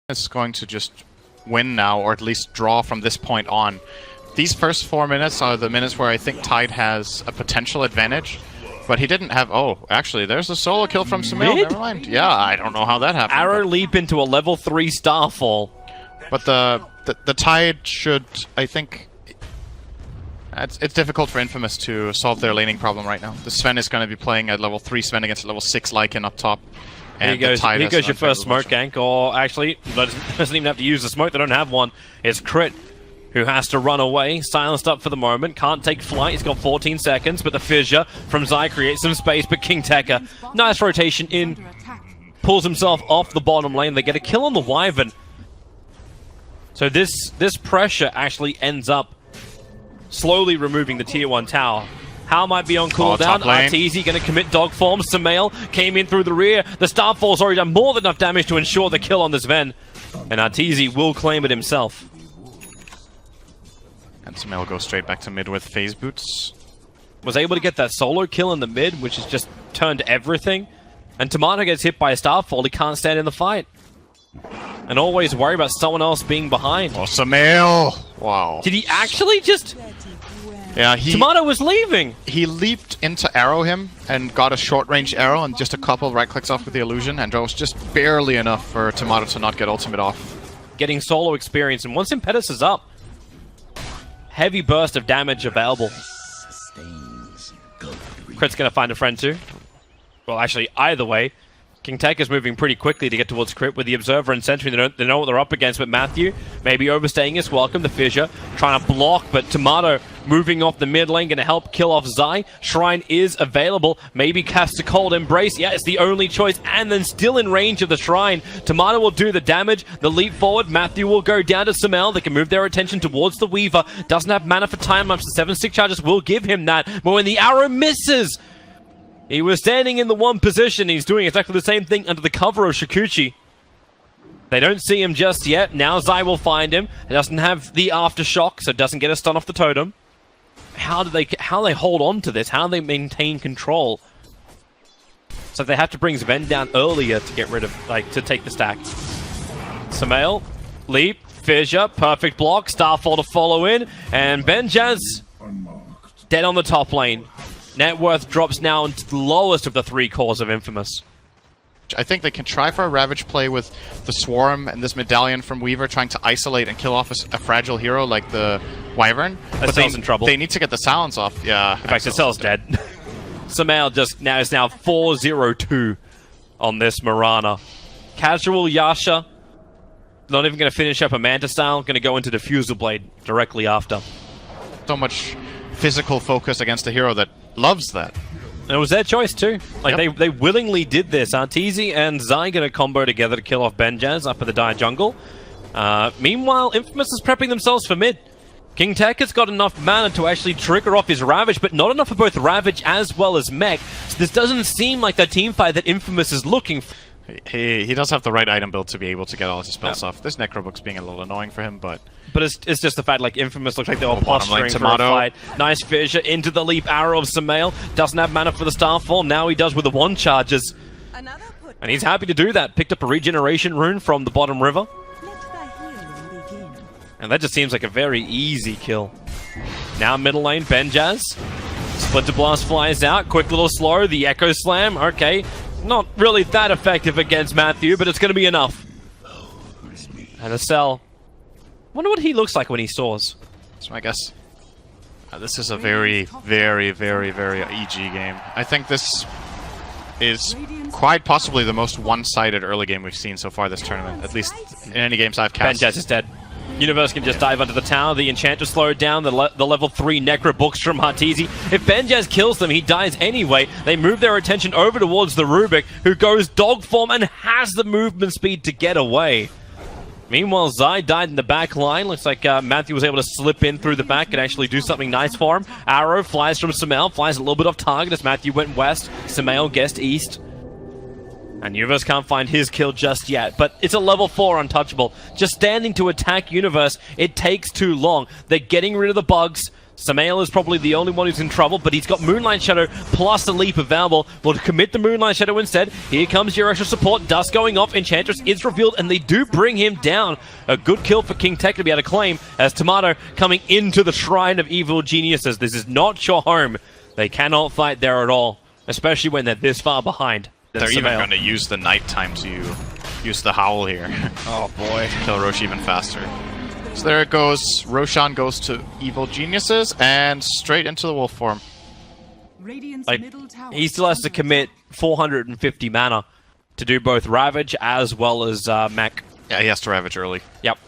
is going to just win now, or at least draw from this point on. These first 4 minutes are the minutes where I think Tide has a potential advantage, but he didn't have... Oh, actually, there's a solo kill from Samil. Never mind. Yeah, I don't know how that happened. Arrow leap into a level 3 Starfall. But the Tide should, I think... It's difficult for Infamous to solve their laning problem right now. The Sven is going to be playing at level 3 Sven against level 6 Lycan up top. And here goes your first smoke gank, or actually, doesn't even have to use the smoke, they don't have one. It's Crit, who has to run away, silenced up for the moment, can't take flight, he's got 14 seconds, but the fissure from Zai creates some space, but King Tekka, nice rotation in, pulls himself off the bottom lane, they get a kill on the Wyvern. So this pressure actually ends up slowly removing the tier 1 tower. How might be on cooldown. Arteezy going to commit dog form. Samael came in through the rear. The Starfall's already done more than enough damage to ensure the kill on this Ven. And Arteezy will claim it himself. And Samael goes straight back to mid with phase boots. Was able to get that solo kill in the mid, which has just turned everything. And Tomato gets hit by a Starfall. He can't stand in the fight. And always worry about someone else being behind. Oh, Samael! Wow. Did he actually just... Yeah, Tomato was leaving! He leaped into arrow him and got a short-range arrow and just a couple right-clicks off with the illusion, and that was just barely enough for Tomato to not get ultimate off. Getting solo experience, and once Impetus is up, heavy burst of damage available. Crit's gonna find a friend too. Well, actually, either way, King Tekka is moving pretty quickly to get towards Crit with the Observer and Sentry. They know what they're up against, but Matthew maybe overstaying his welcome. The Fissure trying to block, but Tomato moving off the mid lane, going to help kill off Zai. Shrine is available. Maybe cast a Cold Embrace. Yeah, it's the only choice, and then still in range of the Shrine. Tomato will do the damage. The leap forward. Matthew will go down to Samel. They can move their attention towards the Weaver. Doesn't have mana for time lapse. The 7 stick charges will give him that, but when the arrow misses... He was standing in the one position. He's doing exactly the same thing under the cover of Shikuchi. They don't see him just yet. Now Zai will find him. He doesn't have the aftershock, so doesn't get a stun off the totem. How do they hold on to this? How do they maintain control? So they have to bring Sven down earlier to get rid of, to take the stack. Samael, leap, fissure, perfect block, Starfall to follow in, and Benjaz dead on the top lane. Net worth drops now into the lowest of the 3 cores of Infamous. I think they can try for a Ravage play with the Swarm and this Medallion from Weaver trying to isolate and kill off a fragile hero like the Wyvern. But Cell's in trouble. They need to get the silence off. Yeah. In fact, Cell's dead. Samael just now is now 4-0-2 on this Mirana. Casual Yasha. Not even going to finish up a Manta style. Going to go into Diffusal Blade directly after. So much physical focus against a hero that loves that. And it was their choice too. They willingly did this. Arteezy and Zai gonna combo together to kill off Benjaz up at the Dire Jungle. Meanwhile, Infamous is prepping themselves for mid. King Tekka's got enough mana to actually trigger off his Ravage, but not enough for both Ravage as well as Mech. So this doesn't seem like the teamfight that Infamous is looking for. He does have the right item build to be able to get all his spells off. This Necrobook's being a little annoying for him, but it's just the fact, Infamous looks like they were posturing for a fight. Nice fissure into the leap arrow of Samael. Doesn't have mana for the Starfall. Now he does with the 1 charges. And he's happy to do that. Picked up a regeneration rune from the bottom river. And that just seems like a very easy kill. Now middle lane, Benjaz. Splinter Blast flies out. Quick little slow. The Echo Slam. Okay. Not really that effective against Matthew, but it's going to be enough. And a Cell. Wonder what he looks like when he soars. So I guess this is a very, very, very, very EG game. I think this is quite possibly the most one-sided early game we've seen so far this tournament, at least in any games I've cast. Benjaz is dead. Universe can just dive under the tower. The Enchanter slowed down. The level 3 Necro books from Arteezy. If Benjaz kills them, he dies anyway. They move their attention over towards the Rubik, who goes dog form and has the movement speed to get away. Meanwhile, Zai died in the back line. Looks like Matthew was able to slip in through the back and actually do something nice for him. Arrow flies from Samael, flies a little bit off target as Matthew went west. Samael guessed east. And Universe can't find his kill just yet, but it's a level 4 untouchable. Just standing to attack Universe, it takes too long. They're getting rid of the bugs. Samael is probably the only one who's in trouble, but he's got Moonlight Shadow plus the leap available. Will commit the Moonlight Shadow instead. Here comes your extra support. Dust going off. Enchantress is revealed, and they do bring him down. A good kill for King Tech to be able to claim as Tomato coming into the Shrine of Evil Geniuses. This is not your home. They cannot fight there at all, especially when they're this far behind. They're even going to use the nighttime to use the Howl here. Oh boy. Kill Roche even faster. So there it goes. Roshan goes to Evil Geniuses and straight into the wolf form. Like, he still has to commit 450 mana to do both Ravage as well as Mech. Yeah, he has to Ravage early. Yep.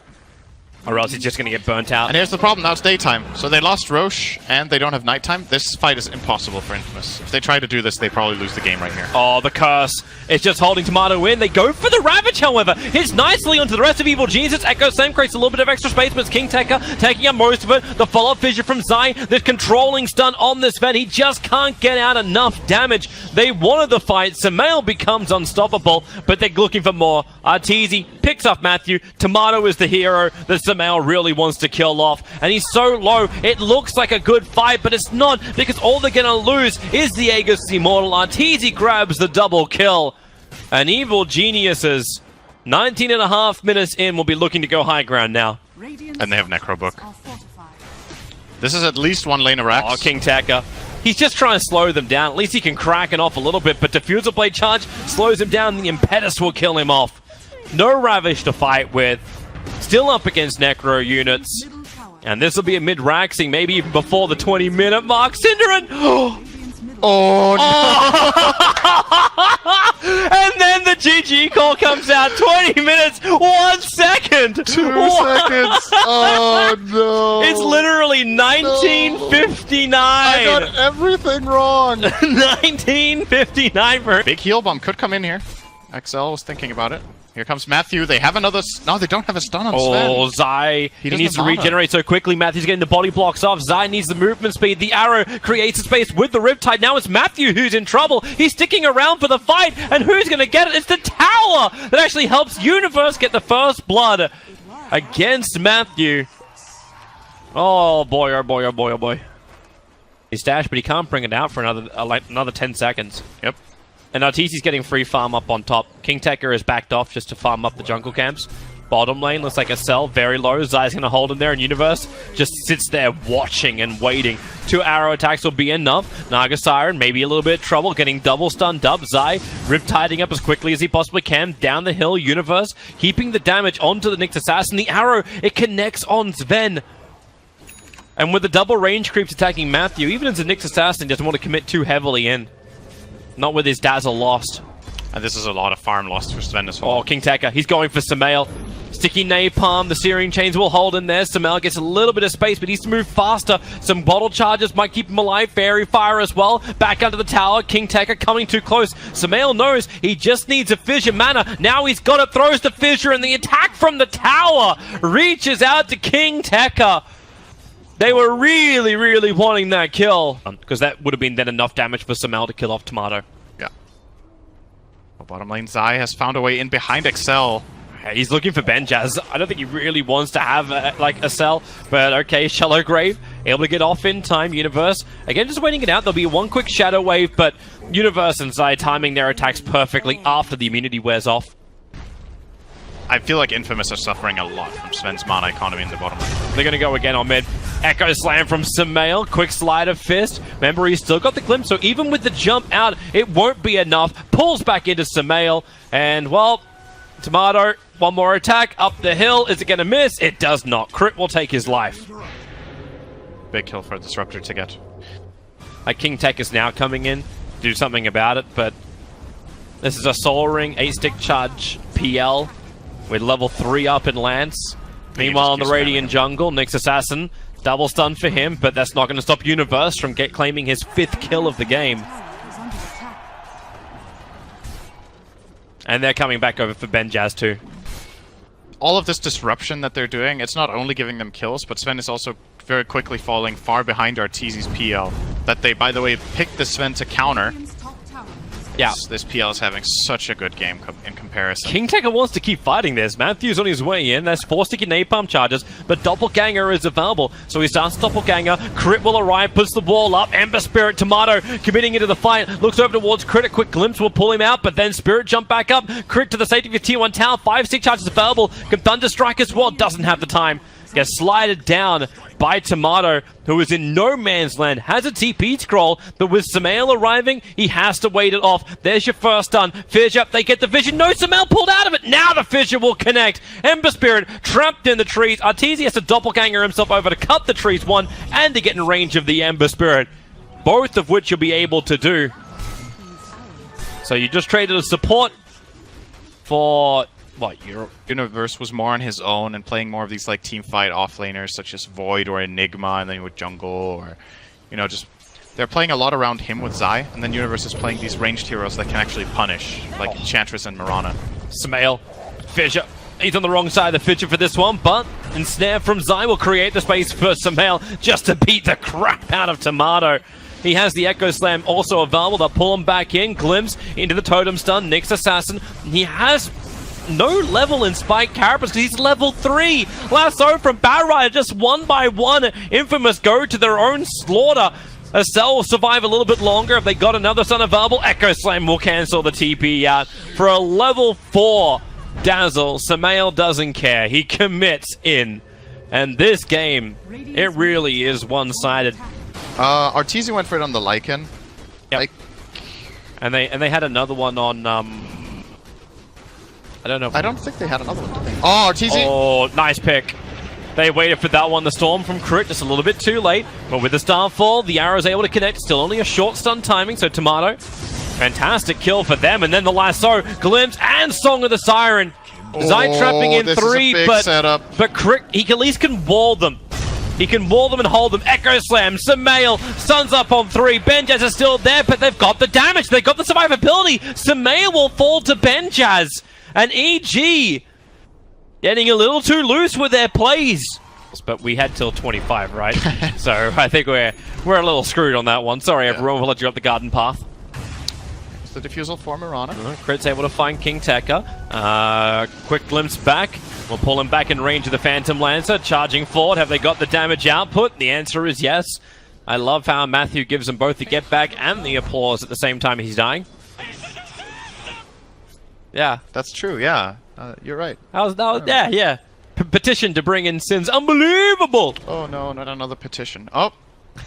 Or else he's just going to get burnt out. And here's the problem, now it's daytime. So they lost Roche, and they don't have nighttime. This fight is impossible for Infamous. If they try to do this, they probably lose the game right here. Oh, the curse. It's just holding Tomato in. They go for the Ravage, however. Hits nicely onto the rest of Evil Geniuses. Echo Slam creates a little bit of extra space, but it's King Tekka taking up most of it. The follow-up fissure from Zai. The controlling stun on this Ven. He just can't get out enough damage. They wanted the fight. Samael becomes unstoppable, but they're looking for more. Arteezy picks up Matthew. Tomato is the hero that Samael really wants to kill off, and he's so low, it looks like a good fight, but it's not, because all they're gonna lose is the Aegis Immortal. Arteezy grabs the double kill, and Evil Geniuses, 19.5 minutes in, will be looking to go high ground now. And they have Necrobook. This is at least one lane of racks. Oh, King Tekka. He's just trying to slow them down. At least he can crack it off a little bit, but Diffusal Blade Charge slows him down, and the Impetus will kill him off. No Ravage to fight with. Still up against Necro units. And this will be a mid-raxing, maybe even before the 20-minute mark. Cinderin! Oh, no! And then the GG call comes out. 20 minutes, 1 second! 2 seconds! Oh, no! It's literally 1959! I got everything wrong! 1959 for... Big heal bomb could come in here. XL was thinking about it. Here comes Matthew. They have another... No, they don't have a stun on Sven. Oh, Zai. He needs to regenerate so quickly. Matthew's getting the body blocks off. Zai needs the movement speed. The arrow creates a space with the Riptide. Now it's Matthew who's in trouble. He's sticking around for the fight. And who's going to get it? It's the tower that actually helps Universe get the first blood against Matthew. Oh, boy, oh, boy, oh, boy, oh, boy. He's dashed, but he can't bring it out for another 10 seconds. Yep. And Arteezy's getting free farm up on top. King Tekka is backed off just to farm up the jungle camps. Bottom lane looks like a cell, very low. Zai's going to hold him there, and Universe just sits there watching and waiting. 2 arrow attacks will be enough. Naga Siren, maybe a little bit of trouble, getting double stunned up. Zai rip-tiding up as quickly as he possibly can. Down the hill, Universe heaping the damage onto the Nyx Assassin. The arrow, it connects on Sven. And with the double range creeps attacking Matthew, even as the Nyx Assassin doesn't want to commit too heavily in. Not with his Dazzle lost. And this is a lot of farm lost for Sven as well. Oh, King Tekka, he's going for Samael. Sticky Napalm, the Searing Chains will hold in there. Samael gets a little bit of space, but needs to move faster. Some bottle charges might keep him alive. Fairy Fire as well. Back under the tower. King Tekka coming too close. Samael knows he just needs a fissure mana. Now he's got it, throws the fissure, and the attack from the tower reaches out to King Tekka. They were really, really wanting that kill. Because that would have been then enough damage for Samael to kill off Tomato. Yeah. Well, bottom lane, Zai has found a way in behind XL. He's looking for Benjaz. I don't think he really wants to have a cell, but okay, Shallow Grave, able to get off in time. Universe, again, just waiting it out. There'll be one quick Shadow Wave, but Universe and Zai timing their attacks perfectly after the immunity wears off. I feel like Infamous are suffering a lot from Sven's mana economy in the bottom lane. They're going to go again on mid. Echo Slam from Samael. Quick slide of fist. Remember, he's still got the glimpse, so even with the jump out, it won't be enough. Pulls back into Samael, and, well, Tomato, one more attack up the hill. Is it going to miss? It does not. Crit will take his life. Big kill for a Disruptor to get. King Tech is now coming in to do something about it, but this is a Soul Ring, 8-stick charge PL. With level 3 up in Lance. Meanwhile, in the Radiant jungle, Nyx Assassin, double stun for him, but that's not going to stop Universe from claiming his 5th kill of the game. And they're coming back over for Benjaz too. All of this disruption that they're doing, it's not only giving them kills, but Sven is also very quickly falling far behind Arteezy's PL. That they, by the way, picked the Sven to counter. Yeah. This PL is having such a good game in comparison. KingTaker wants to keep fighting this. Matthew's on his way in. There's 4 sticky napalm charges, but Doppelganger is available. So he starts Doppelganger. Crit will arrive, puts the wall up. Ember Spirit, Tomato committing into the fight. Looks over towards Crit. A quick glimpse will pull him out, but then Spirit jump back up. Crit to the safety of your tier 1 tower. 5 stick charges available. Can Thunder Strike as well. Doesn't have the time. Gets slided down by Tomato, who is in no man's land. Has a TP scroll, but with Samael arriving, he has to wait it off. There's your first stun. Fissure, they get the vision. No, Samael pulled out of it. Now the Fissure will connect. Ember Spirit trapped in the trees. Arteezy has to doppelganger himself over to cut the trees one and to get in range of the Ember Spirit. Both of which you'll be able to do. So you just traded a support for... what, Universe was more on his own and playing more of these like team fight offlaners such as Void or Enigma, and then with Jungle, or just they're playing a lot around him with Zai, and then Universe is playing these ranged heroes that can actually punish, like Enchantress and Mirana. Samael, Fissure. He's on the wrong side of the Fissure for this one, but Ensnare from Zai will create the space for Samael just to beat the crap out of Tomato. He has the Echo Slam also available. They'll pull him back in. Glimpse into the Totem Stun. Nyx Assassin. He has no level in Spike Carapace because he's level 3. Lasso from Batrider, just 1 by 1. Infamous go to their own slaughter. Acel will survive a little bit longer if they got another stun available. Echo Slam will cancel the TP out. For a level 4 Dazzle, Samael doesn't care. He commits in. And this game, it really is one-sided. Arteezy went for it on the Lycan. Yep. And they had another one on... I don't know. I don't think they had another one, did they? Oh, Arteezy! Oh, nice pick. They waited for that one. The Storm from Crit, just a little bit too late. But with the Starfall, the arrow's able to connect. Still only a short stun timing, so Tomato. Fantastic kill for them. And then the Lasso, Glimpse, and Song of the Siren. Zai trapping in 3, but Crit, he at least can wall them. He can wall them and hold them. Echo Slam, Samael, stuns up on 3. Benjaz is still there, but they've got the damage. They've got the survivability. Samael will fall to Benjaz. And EG getting a little too loose with their plays. But we had till 25, right? So I think we're a little screwed on that one. Sorry, everyone. We'll let you up the garden path. It's the defusal for Mirana. Crit's able to find KingTaker. Quick glimpse back. We'll pull him back in range of the Phantom Lancer. Charging forward. Have they got the damage output? The answer is yes. I love how Matthew gives them both the get back and the applause at the same time he's dying. Yeah. That's true, yeah. You're right. Yeah. Petition to bring in Sins. Unbelievable! Oh no, not another petition. Oh,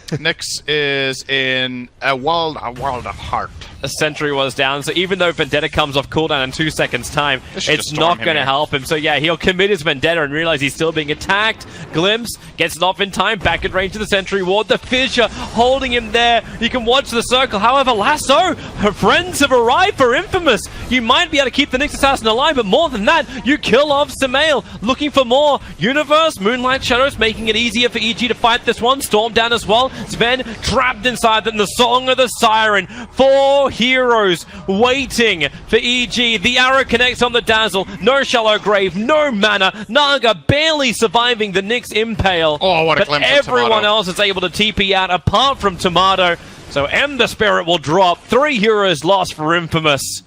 Nyx is in a world of heart. A sentry was down, so even though Vendetta comes off cooldown in 2 seconds time, it's not going to help him. So yeah, he'll commit his Vendetta and realize he's still being attacked. Glimpse gets it off in time, back at range of the sentry ward. The Fissure holding him there. You can watch the circle. However, Lasso, her friends have arrived for Infamous. You might be able to keep the Nyx Assassin alive, but more than that, you kill off Samael. Looking for more. Universe, Moonlight Shadows, making it easier for EG to fight this one. Storm down as well. Sven trapped inside them. The Song of the Siren. 4 heroes waiting for EG. The arrow connects on the Dazzle. No Shallow Grave, no mana. Naga barely surviving the Nyx Impale. Oh, what a glimpse. But everyone else is able to TP out apart from Tomato. So Ember Spirit will drop. 3 heroes lost for Infamous.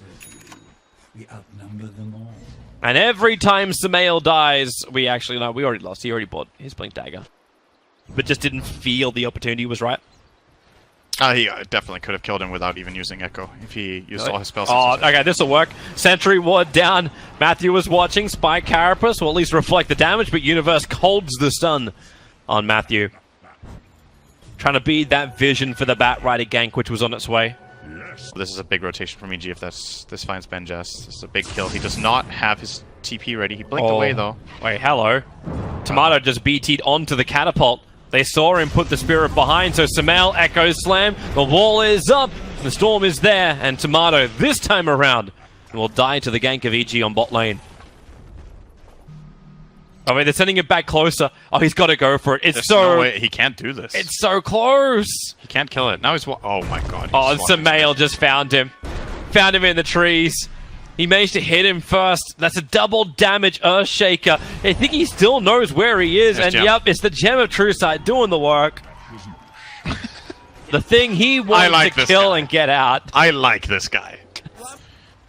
We outnumber them all. And every time Samael dies, we already lost. He already bought. He's playing Dagger. But just didn't feel the opportunity was right. He definitely could have killed him without even using Echo if he used all his spells. Oh, okay, this will work. Sentry ward down. Matthew was watching. Spike Carapace will at least reflect the damage, but Universe holds the stun on Matthew. Trying to beat that vision for the Batrider gank, which was on its way. This is a big rotation from EG if this finds Benjaz. This is a big kill. He does not have his TP ready. He blinked away, though. Wait, hello. Tomato just BT'd onto the catapult. They saw him put the Spirit behind, so Samael Echo Slam. The wall is up. The Storm is there, and Tomato, this time around, will die to the gank of EG on bot lane. I mean, they're sending it back closer. Oh, he's got to go for it. There's no way. He can't do this. It's so close. He can't kill it. Now he's... Oh, my God. Oh, and Samael just found him. Found him in the trees. He managed to hit him first. That's a double damage Earthshaker. I think he still knows where he is. And yep, it's the Gem of True Sight doing the work. The thing he wants to kill and get out. I like this guy.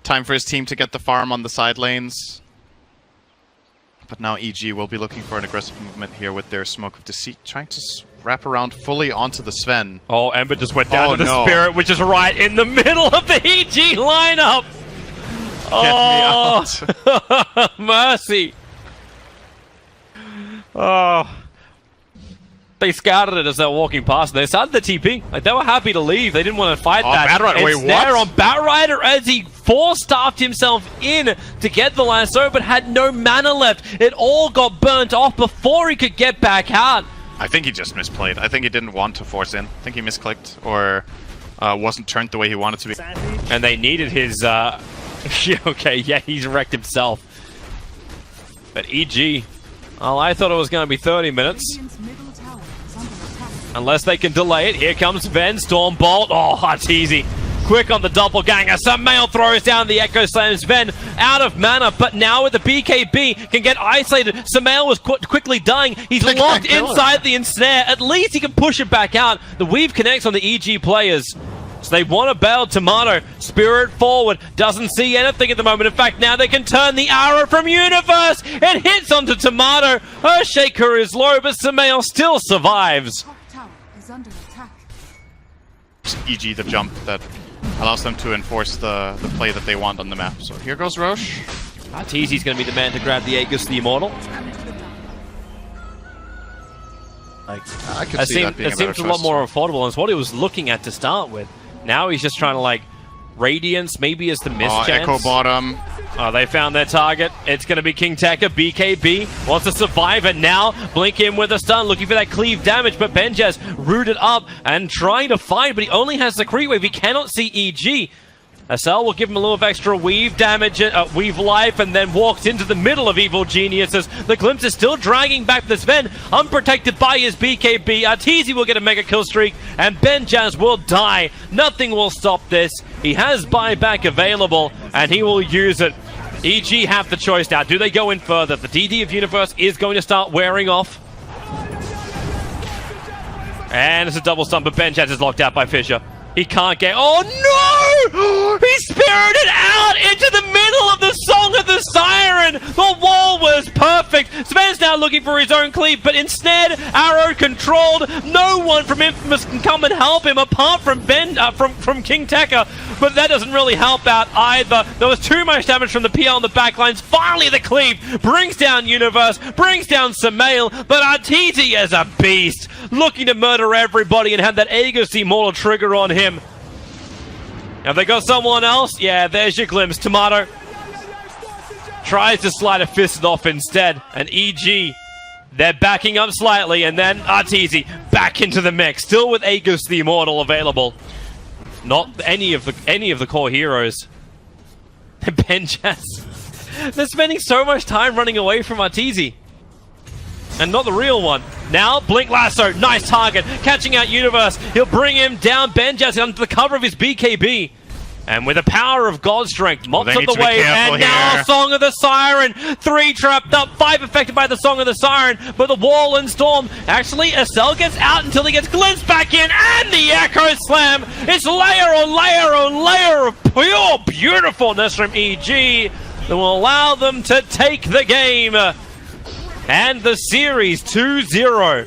Time for his team to get the farm on the side lanes. But now EG will be looking for an aggressive movement here with their Smoke of Deceit, trying to wrap around fully onto the Sven. Oh, Ember just went down to the no. Spirit, which is right in the middle of the EG lineup. Get me out. Mercy. Oh. They scouted it as they were walking past. They started the TP. Like, they were happy to leave. They didn't want to fight that. Batrider, wait, Snare what? on Batrider as he four-staffed himself in to get the lasso, but had no mana left. It all got burnt off before he could get back out. I think he just misplayed. I think he didn't want to force in. I think he misclicked or wasn't turned the way he wanted to be. And they needed his... okay, yeah, he's wrecked himself. But EG... Well, I thought it was going to be 30 minutes. Unless they can delay it. Here comes Ven, Stormbolt. Oh, that's easy. Quick on the doppelganger. Samael throws down the Echo Slams. Ven out of mana, but now with the BKB can get isolated. Samael was quickly dying. He's locked inside the ensnare. At least he can push it back out. The weave connects on the EG players. So they want to bail Tomato. Spirit forward. Doesn't see anything at the moment. In fact, now they can turn the arrow from Universe. It hits onto Tomato. Earthshaker is low, but Samael still survives. Under attack. EG the jump that allows them to enforce the play that they want on the map. So here goes Roche. Arteezy's going to be the man to grab the Aegis the Immortal. I could see that being a better seems a lot more affordable, and it's what he was looking at to start with. Now he's just trying to, like, Radiance maybe as the miss chance. Echo bottom. Oh, they found their target. It's going to be KingTeka. BKB wants to survive, and now Blink in with a stun, looking for that cleave damage, but Benjaz rooted up and trying to fight, but he only has the creep wave. He cannot see EG. SL will give him a little of extra weave damage, weave life, and then walks into the middle of Evil Geniuses. The Glimpse is still dragging back the Sven, unprotected by his BKB. Arteezy will get a mega kill streak, and Benjaz will die. Nothing will stop this. He has buyback available, and he will use it. EG have the choice now. Do they go in further? The DD of Universe is going to start wearing off. And it's a double stun, but Benjaz is locked out by Fissure. He can't get... Oh, no! He spirited out into the middle of the Song of the Siren! The wall was perfect! Sven's now looking for his own cleave, but instead, Arrow controlled. No one from Infamous can come and help him apart from from KingTeka, but that doesn't really help out either. There was too much damage from the PL on the backlines. Finally, the cleave brings down Universe, brings down Samael, but Arteezy is a beast, looking to murder everybody and have that Aegis Immortal trigger on him. Have they got someone else? Yeah, there's your glimpse. Tomato tries to slide a fist off instead. And EG, they're backing up slightly, and then Arteezy back into the mix. Still with Aegis the Immortal available. Not any of the core heroes. Benjaz. They're spending so much time running away from Arteezy. And not the real one. Now, Blink Lasso, nice target, catching out Universe. He'll bring him down. Benjaz under the cover of his BKB. And with the power of God's strength, mops up the wave, and now Song of the Siren. 3 trapped up, 5 affected by the Song of the Siren, but the Wall and Storm. Actually, Estelle gets out until he gets glimpsed back in, and the Echo Slam. It's layer on layer on layer of pure beautifulness from EG that will allow them to take the game. And the series 2-0.